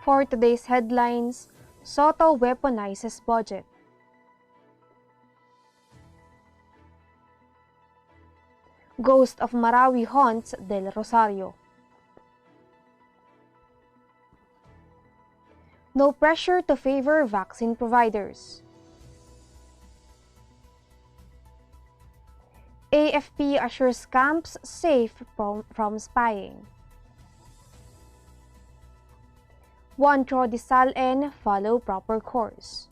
For today's headlines, Sotto weaponizes budget. Ghost of Marawi haunts Del Rosario. No pressure to favor vaccine providers. AFP assures camps safe from spying. One Rody SALN follow proper course.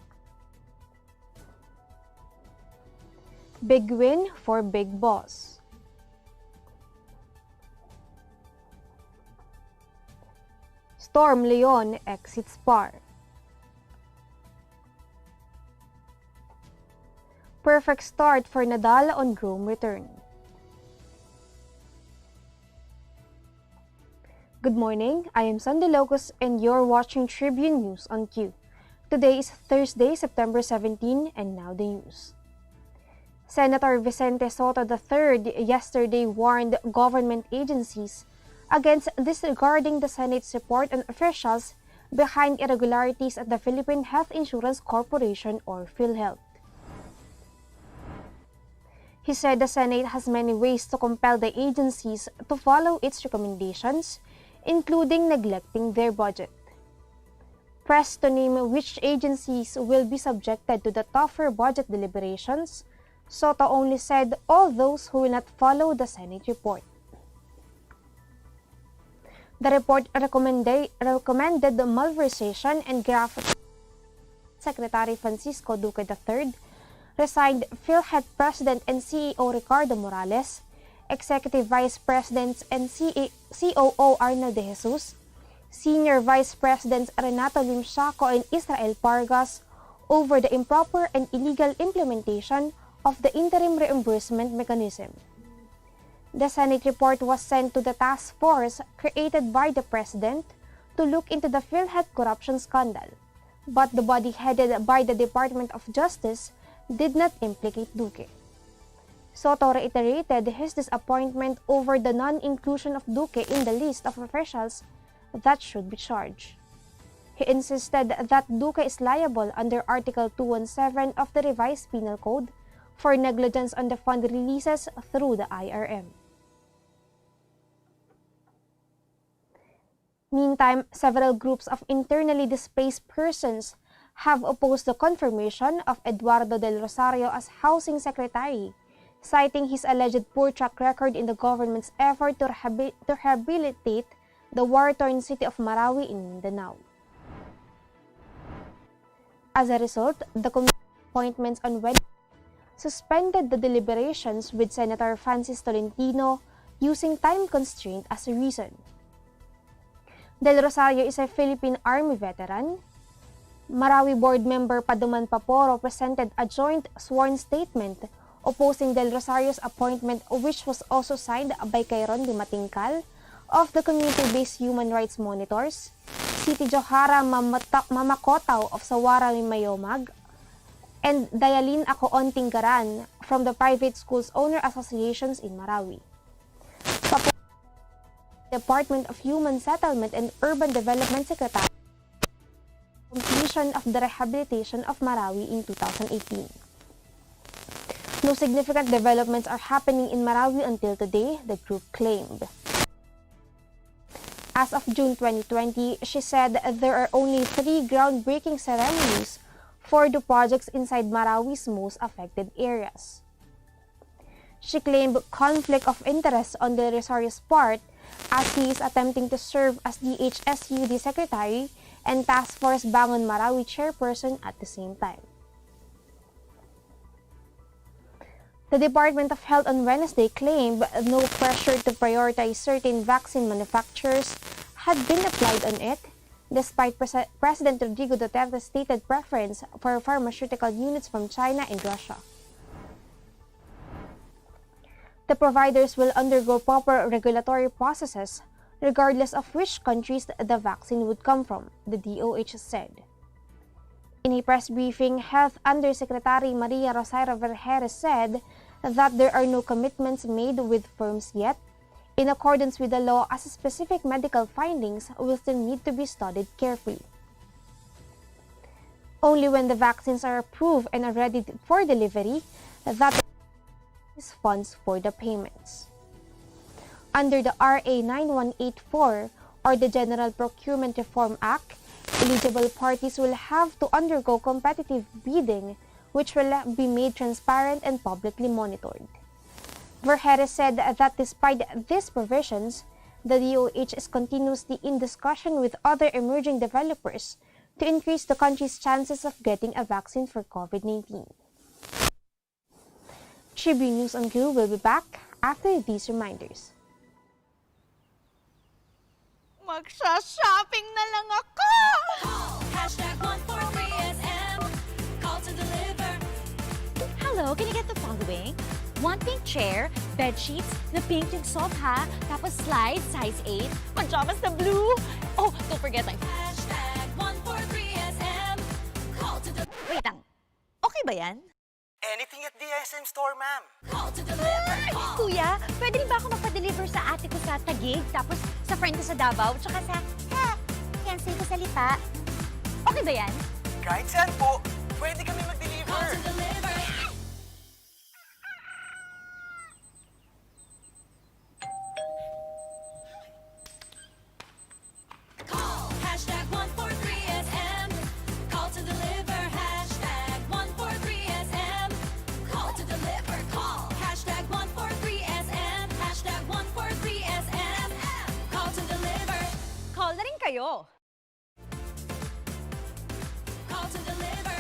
Big win for Big Boss. Storm Leon exits bar. Perfect start for Nadal on Rome return. Good morning, I am Sandy Locos and you're watching Tribune News on Q. Today is Thursday, September 17, and now the news. Senator Vicente Sotto III yesterday warned government agencies against disregarding the Senate's report on officials behind irregularities at the Philippine Health Insurance Corporation or PhilHealth. He said the Senate has many ways to compel the agencies to follow its recommendations, including neglecting their budget. Pressed to name which agencies will be subjected to the tougher budget deliberations, Sotto only said all those who will not follow the Senate report. The report recommended the malversation and graft. Secretary Francisco Duque III, resigned PhilHealth President and CEO Ricardo Morales, Executive Vice Presidents and COO Arnold De Jesus, Senior Vice Presidents Renato Limchaco and Israel Pargas over the improper and illegal implementation of the interim reimbursement mechanism. The Senate report was sent to the task force created by the President to look into the PhilHealth corruption scandal, but the body headed by the Department of Justice did not implicate Duque. Sotto reiterated his disappointment over the non-inclusion of Duque in the list of officials that should be charged. He insisted that Duque is liable under Article 217 of the revised Penal Code for negligence on the fund releases through the IRM. Meantime, several groups of internally displaced persons have opposed the confirmation of Eduardo Del Rosario as Housing Secretary, citing his alleged poor track record in the government's effort to rehabilitate the war-torn city of Marawi in Mindanao. As a result, the committee appointments on Wednesday suspended the deliberations with Senator Francis Tolentino using time constraint as a reason. Del Rosario is a Philippine Army veteran. Marawi board member Paduman Paporo presented a joint sworn statement opposing Del Rosario's appointment, which was also signed by Kayron Di Matingkal of the community-based human rights monitors, Siti Johara Mamakotaw of Sawara Mayomag, and Dayalin Acoon Tinggaran from the private schools owner associations in Marawi. Department of Human Settlement and Urban Development Secretary completion of the rehabilitation of Marawi in 2018. No significant developments are happening in Marawi until today, the group claimed. As of June 2020, she said there are only 3 groundbreaking ceremonies for the projects inside Marawi's most affected areas. She claimed conflict of interest on Del Rosario's part as he is attempting to serve as DHSUD Secretary and Task Force Bangon Marawi Chairperson at the same time. The Department of Health on Wednesday claimed no pressure to prioritize certain vaccine manufacturers had been applied on it, despite President Rodrigo Duterte's stated preference for pharmaceutical units from China and Russia. The providers will undergo proper regulatory processes, regardless of which countries the vaccine would come from, the DOH said. In a press briefing, Health Undersecretary Maria Rosario Vergeres said that there are no commitments made with firms yet, in accordance with the law, as specific medical findings will still need to be studied carefully. Only when the vaccines are approved and are ready for delivery, that is funds for the payments. Under the RA 9184 or the General Procurement Reform Act, eligible parties will have to undergo competitive bidding, which will be made transparent and publicly monitored. Vergeire said that despite these provisions, the DOH is continuously in discussion with other emerging developers to increase the country's chances of getting a vaccine for COVID-19. Tribune News on Go will be back after these reminders. Magsha-shopping na lang ako! Hashtag 143SM. Call to deliver. Hello, can you get the following? One pink chair, bed sheets, na pink yung sofa, tapos slide, size 8, pajamas na blue. Oh, don't forget my... Hashtag 143SM. Call to deliver. Wait lang, okay ba yan? Anything at the SM store, ma'am. Call to deliver. Call. Kuya, pwede rin ba ako magpa-deliver sa ate ko sa Taguig, tapos sa friend ko sa Davao, tsaka sa... cancel ko salita. Okay ba yan? Kahit saan po, pwede kami mag-deliver. Call to deliver. Call. Hashtag 143SM. Call to deliver. Hashtag 143SM. Call to deliver. Call. Hashtag 143SM. Hashtag 143SM. Call to deliver. Call na rin kayo. Call to deliver.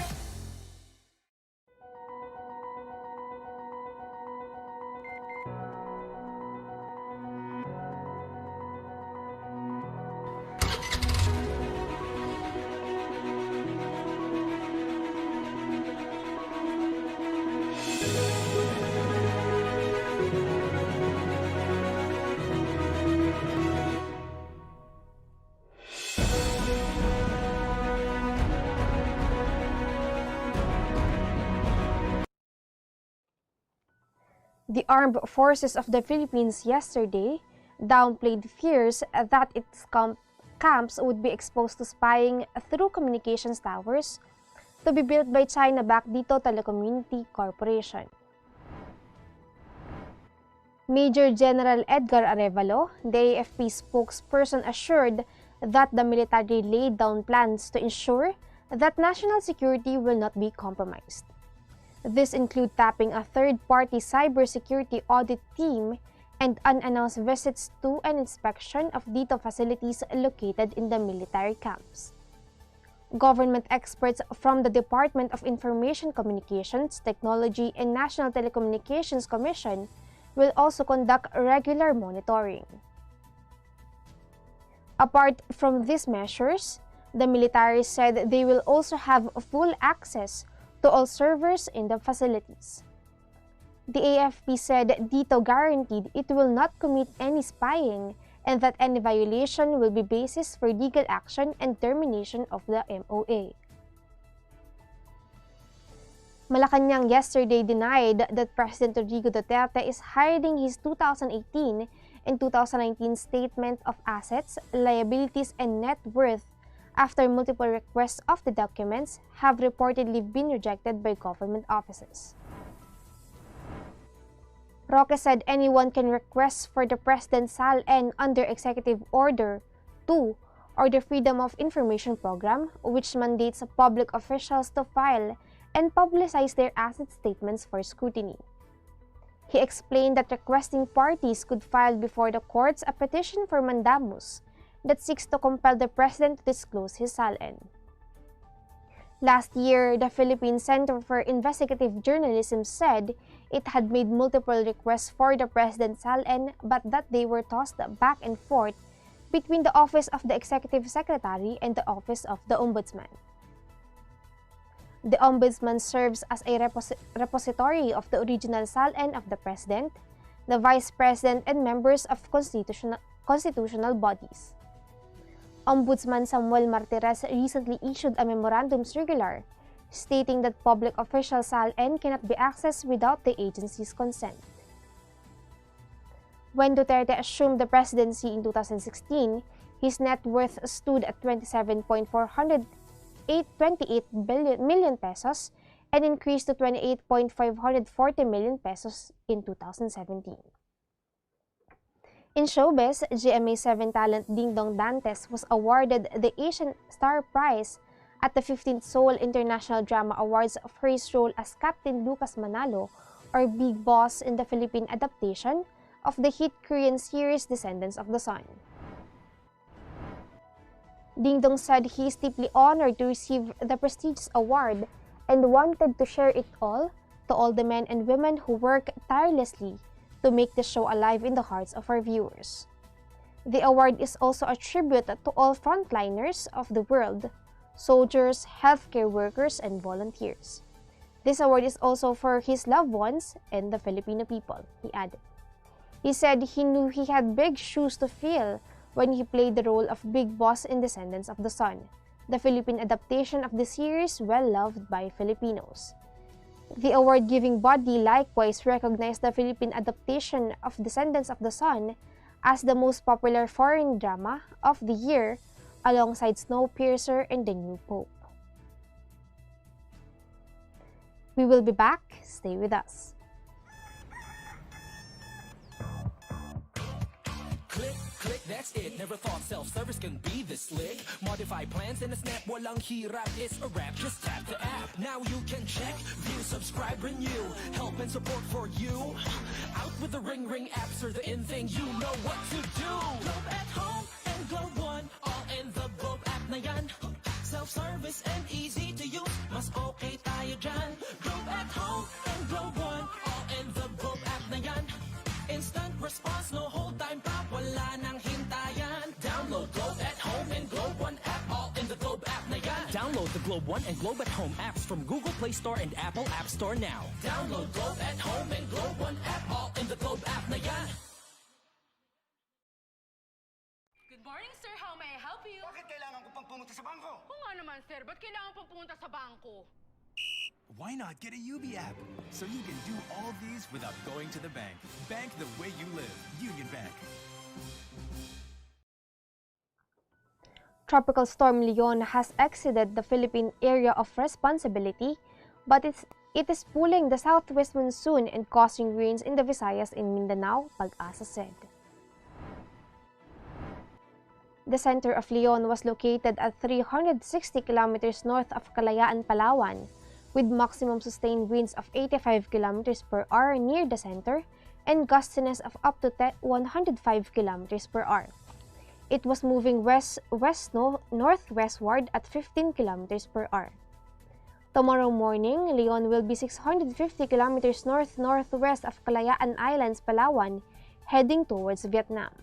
The Armed Forces of the Philippines yesterday downplayed fears that its camps would be exposed to spying through communications towers to be built by China-backed Dito Telecommunity Corporation. Major General Edgar Arevalo, the AFP spokesperson, assured that the military laid down plans to ensure that national security will not be compromised. This include tapping a third-party cybersecurity audit team and unannounced visits to an inspection of Dito facilities located in the military camps. Government experts from the Department of Information Communications, Technology and National Telecommunications Commission will also conduct regular monitoring. Apart from these measures, the military said they will also have full access to all servers in the facilities. The AFP said Dito guaranteed it will not commit any spying and that any violation will be basis for legal action and termination of the MOA. Malacanang yesterday denied that President Rodrigo Duterte is hiding his 2018 and 2019 Statement of Assets, Liabilities, and Net Worth after multiple requests of the documents have reportedly been rejected by government offices. Roque said anyone can request for the President's SALN under Executive Order 2 or the Freedom of Information Program, which mandates public officials to file and publicize their asset statements for scrutiny. He explained that requesting parties could file before the courts a petition for mandamus that seeks to compel the President to disclose his SALN. Last year, the Philippine Center for Investigative Journalism said it had made multiple requests for the President's SALN but that they were tossed back and forth between the Office of the Executive Secretary and the Office of the Ombudsman. The Ombudsman serves as a repository of the original SALN of the President, the Vice President, and members of constitutional bodies. Ombudsman Samuel Martires recently issued a memorandum circular stating that public official SALN cannot be accessed without the agency's consent. When Duterte assumed the presidency in 2016, his net worth stood at 27.428 million pesos and increased to 28.540 million pesos in 2017. In showbiz, GMA7 talent Ding Dong Dantes was awarded the Asian Star Prize at the 15th Seoul International Drama Awards for his role as Captain Lucas Manalo, or Big Boss, in the Philippine adaptation of the hit Korean series Descendants of the Sun. Ding Dong said he is deeply honored to receive the prestigious award and wanted to share it all to all the men and women who work tirelessly to make the show alive in the hearts of our viewers. The award is also a tribute to all frontliners of the world, soldiers, healthcare workers, and volunteers. This award is also for his loved ones and the Filipino people, he added. He said he knew he had big shoes to fill when he played the role of Big Boss in Descendants of the Sun, the Philippine adaptation of the series well-loved by Filipinos. The award-giving body likewise recognized the Philippine adaptation of Descendants of the Sun as the most popular foreign drama of the year, alongside Snowpiercer and The New Pope. We will be back. Stay with us. Click, click, that's it. Never thought self-service can be this slick. Modify plans in a snap, walang hirap. It's a wrap, just tap the app. Now you can check, view, subscribe, renew. Help and support for you. Out with the Ring Ring apps are the in thing. You know what to do. Globe at home and Globe One, all in the Globe app na yan. Self-service and easy to use. Mas okay tayo dyan. Globe at home and Globe One, all in the Globe app na yan. Instant response, no hold time pa, wala nang hintayan. Download Globe at Home and Globe One app, all in the Globe app na yan. Download the Globe One and Globe at Home apps from Google Play Store and Apple App Store now. Download Globe at Home and Globe One app, all in the Globe app na yan. Good morning, sir. How may I help you? Bakit kailangan ko pang pumunta sa bangko? Oo nga naman, sir. Ba't kailangan pa pumunta sa bangko? Why not get a UB app so you can do all these without going to the bank? Bank the way you live. Union Bank. Tropical Storm Leon has exited the Philippine area of responsibility, but it is pulling the southwest monsoon and causing rains in the Visayas and Mindanao, Pag-asa said. The center of Leon was located at 360 kilometers north of Kalayaan, Palawan, with maximum sustained winds of 85 kilometers per hour near the center and gustiness of up to 105 kilometers per hour. It was moving northwestward at 15 kilometers per hour. Tomorrow morning, Leon will be 650 kilometers north-northwest of Kalayaan Islands, Palawan, heading towards Vietnam.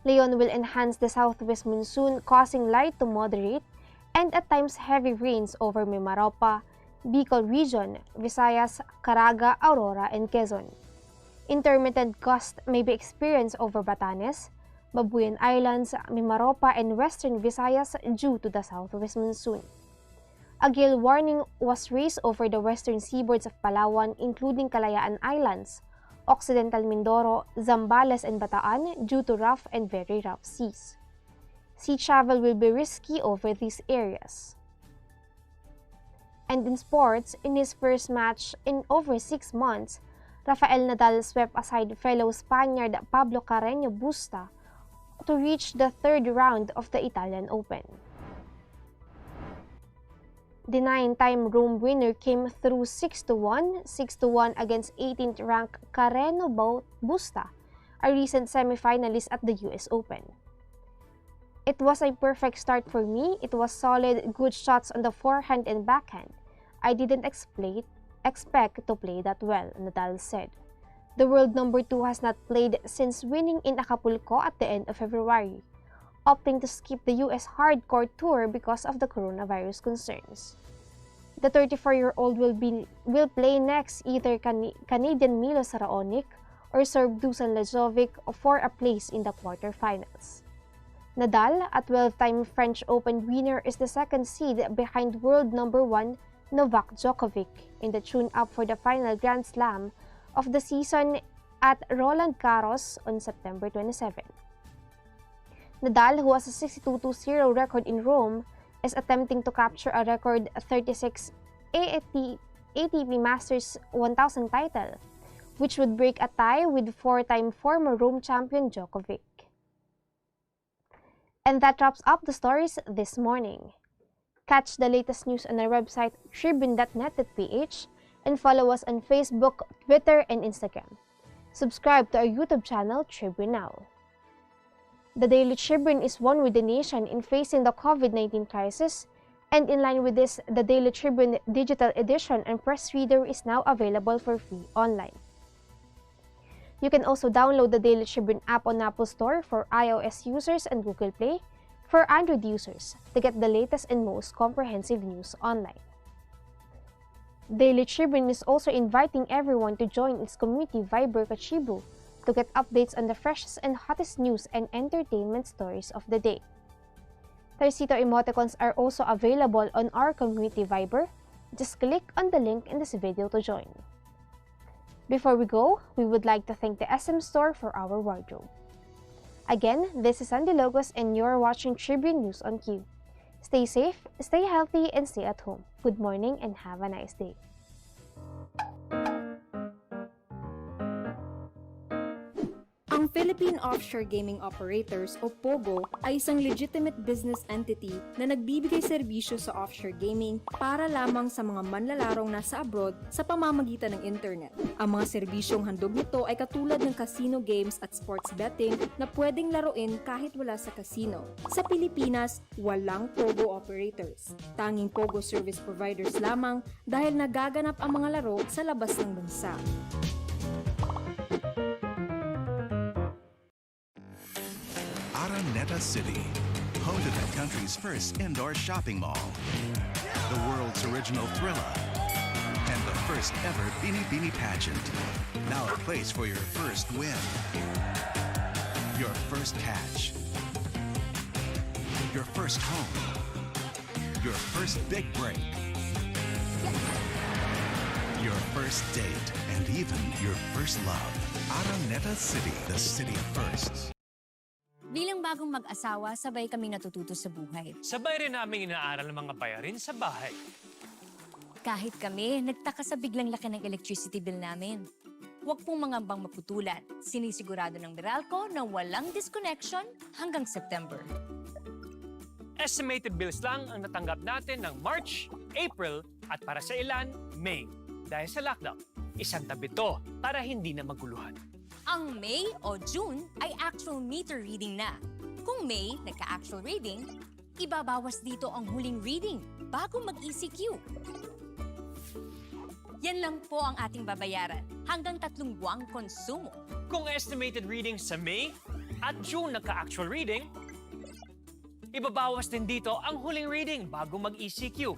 Leon will enhance the southwest monsoon, causing light to moderate and at times heavy rains over Mimaropa, Bicol region, Visayas, Caraga, Aurora, and Quezon. Intermittent gusts may be experienced over Batanes, Babuyan Islands, Mimaropa, and western Visayas due to the southwest monsoon. A gale warning was raised over the western seaboards of Palawan, including Kalayaan Islands, Occidental Mindoro, Zambales, and Bataan due to rough and very rough seas. Sea travel will be risky over these areas. And in sports, in his first match in over 6 months, Rafael Nadal swept aside fellow Spaniard Pablo Carreño Busta to reach the third round of the Italian Open. The 9-time Rome winner came through 6-1 against 18th-ranked Carreño Busta, a recent semi-finalist at the US Open. It was a perfect start for me. It was solid, good shots on the forehand and backhand. I didn't expect to play that well, Nadal said. The world number 2 has not played since winning in Acapulco at the end of February, opting to skip the US hardcore tour because of the coronavirus concerns. The 34-year-old will play next either Canadian Milos Raonic or Serb Dusan Lajovic for a place in the quarterfinals. Nadal, a 12-time French Open winner, is the second seed behind world number 1 Novak Djokovic in the tune-up for the final Grand Slam of the season at Roland Garros on September 27. Nadal, who has a 62-0 record in Rome, is attempting to capture a record 36 ATP Masters 1000 title, which would break a tie with four-time former Rome champion Djokovic. And that wraps up the stories this morning. Catch the latest news on our website tribune.net.ph and follow us on Facebook, Twitter, and Instagram. Subscribe to our YouTube channel, Tribune Now. The Daily Tribune is one with the nation in facing the COVID-19 crisis, and in line with this, the Daily Tribune digital edition and press reader is now available for free online. You can also download the Daily Tribune app on Apple Store for iOS users and Google Play for Android users to get the latest and most comprehensive news online. Daily Tribune is also inviting everyone to join its community Viber Kachibu to get updates on the freshest and hottest news and entertainment stories of the day. Tercito emoticons are also available on our community Viber. Just click on the link in this video to join. Before we go, we would like to thank the SM Store for our wardrobe. Again, this is Andy Logos and you're watching Tribune News on Q. Stay safe, stay healthy, and stay at home. Good morning and have a nice day. Ang Philippine Offshore Gaming Operators o POGO ay isang legitimate business entity na nagbibigay serbisyo sa offshore gaming para lamang sa mga manlalarong nasa abroad sa pamamagitan ng internet. Ang mga serbisyong handog nito ay katulad ng casino games at sports betting na pwedeng laruin kahit wala sa casino. Sa Pilipinas, walang POGO operators. Tanging POGO service providers lamang dahil nagaganap ang mga laro sa labas ng bansa. Araneta City, home to the country's first indoor shopping mall, the world's original Thrilla, and the first ever Bini Bini pageant. Now a place for your first win, your first catch, your first home, your first big break, your first date, and even your first love. Araneta City, the city of firsts. Bilang bagong mag-asawa, sabay kaming natututo sa buhay. Sabay rin namin inaaral ng mga bayarin sa bahay. Kahit kami, nagtaka sa biglang laki ng electricity bill namin. Huwag pong mangambang maputulan. Sinisigurado ng Meralco na walang disconnection hanggang September. Estimated bills lang ang natanggap natin ng March, April, at para sa ilan, May. Dahil sa lockdown, isang tabi to para hindi na maguluhan. Ang May o June ay actual meter reading na. Kung May nagka-actual reading, ibabawas dito ang huling reading bago mag-ECQ. Yan lang po ang ating babayaran hanggang 3 buwang konsumo. Kung estimated reading sa May at June nagka-actual reading, ibabawas din dito ang huling reading bago mag-ECQ.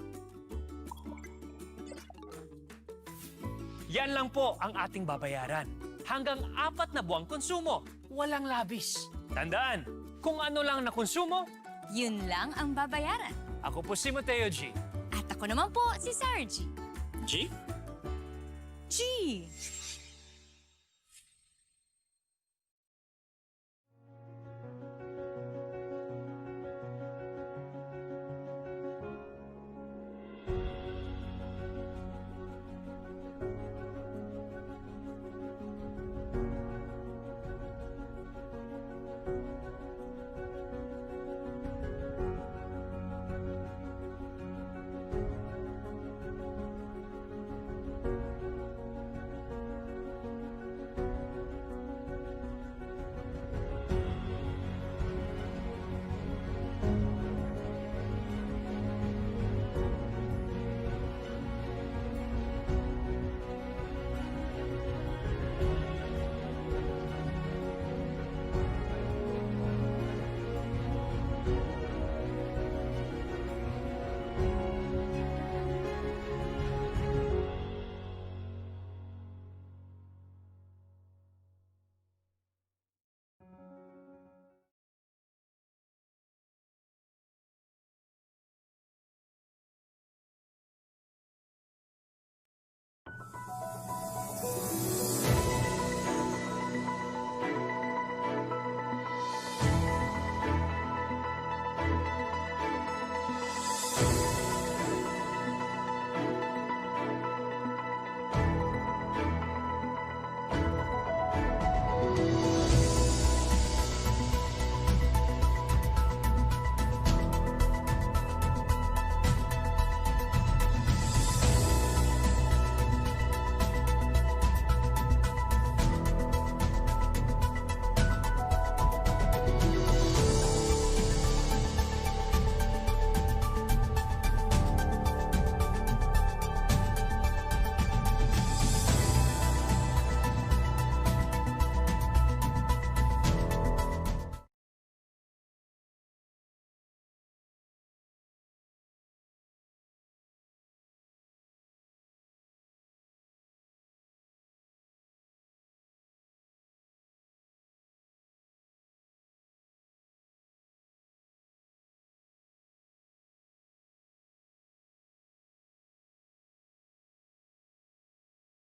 Yan lang po ang ating babayaran. Hanggang 4 na buwang konsumo, walang labis. Tandaan, kung ano lang na konsumo, Yun lang ang babayaran. ako po si Mateo G. At ako naman po si Sarah G. G? G!